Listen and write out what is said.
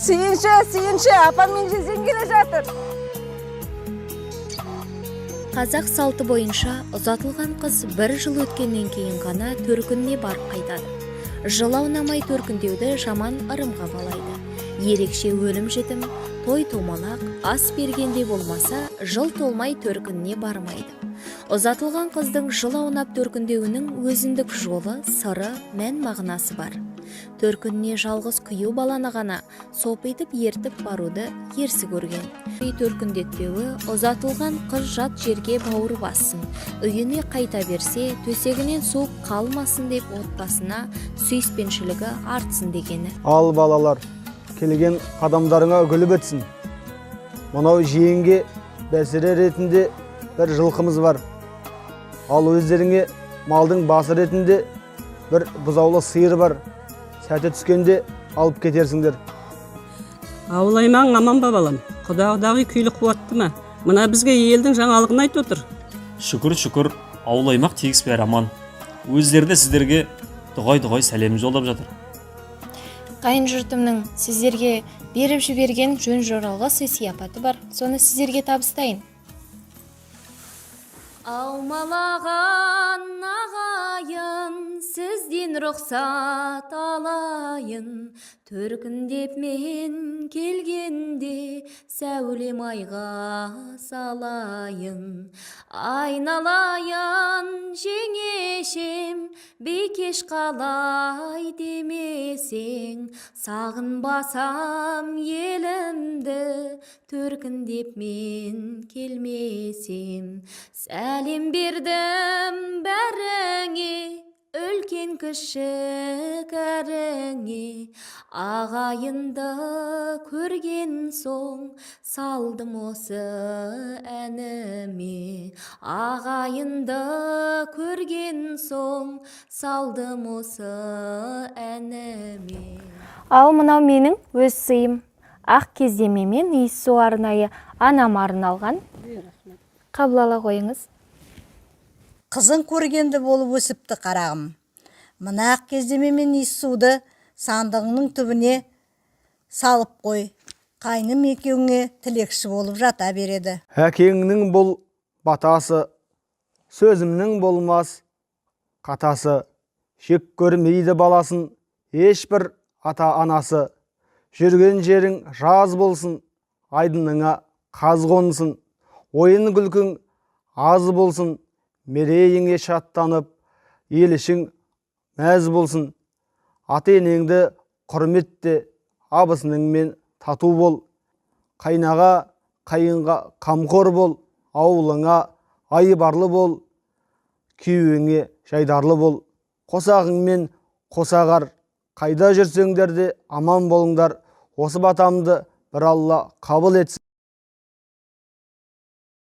Сүйінші, апаммен жезден келе жатыр. Қазақ салты бойынша ұзатылған қыз бір жыл өткеннен кейін ғана төркініне барып қайтады. Жыл аунамай төркіндеуді жаман ырымға балайды. Ерекше өлім жітім, той томалақ, ас бергенде болмаса, жыл толмай төркініне бармайды. Ұзатылған қыздың жыл аунап төркіндеуінің өзіндік жолы, сыры, мән мағынасы бар. Төркініне жалғыз күйеу баланы ғана сопитып ертіп баруды ерсі көрген. Үй төркіндетпеуі ұзатылған қыз жат жерге бауыр бассын, үйіне қайта берсе, төсегінен суық қалмасын деп отбасына сүйіспеншілігі артсын дегені. Ал балалар, келген қадамдарыңа гүліп өтсін. Мынау жиенге бәсіре ретінде бір жылқымыз бар. Ал өздеріңе малдың басы ретінде бір бұзаулы сиыр бар. Сәті түскенде алып кетерсіңдер. Аулаймаң аман ба балам? Құдағы күйлі қуатты ма? Мына бізге елдің жаңалығын айт отыр. Шүкір, аулаймақ тегіс бәрі аман. Өздері де сіздерге дұғай сәлем жолдап жатыр. Қайын жұртымның сіздерге беріп жіберген жөн жоралғы сый-сияпаты бар. Соны сіздерге табыстайын. Аумалаған ағайын, сізден рұқсат алайын. Төркіндеп мен келгенде сәулем айға салайын. Айналайын жеңешем, бейкеш қалай демесең. Сағынбасам елімді, төркіндеп мен келмесем. Сәлем бердім бәріңе, үлкен кіші кәріңе. Ағайынды көрген соң, салдым осы әніме. Ағайынды көрген соң, салдым осы әніме. Ал мынау менің өз сыйым. Ақ кездемемен иіссу арнайы анам арналған. Қабыл ала қойыңыз. Қызың көргенді болып өсіпті қарағым. Мына ақ кездемемен иіссуды сандығының түбіне салып қой. Қайным екеуіңе тілекші болып жата береді. Әкеңнің бұл батасы, сөзімнің болмас қатасы. Шек көрмейді баласын, ешбір ата-анасы. Жүрген жерің жаз болсын, айдыныңа қаз қонсын. Ойын күлкің аз болсын, мерейіңе шаттанып, ел ішің мәз болсын. Ата-енеңді құрметте, абысыныңмен тату бол. Қайнаға, қайынға қамқор бол, ауылыңа айбарлы бол, күйеуіңе жайдарлы бол. Қосағыңмен қосағар, қайда жүрсеңдер де аман болыңдар. Осы батамды бір Алла қабыл етсін.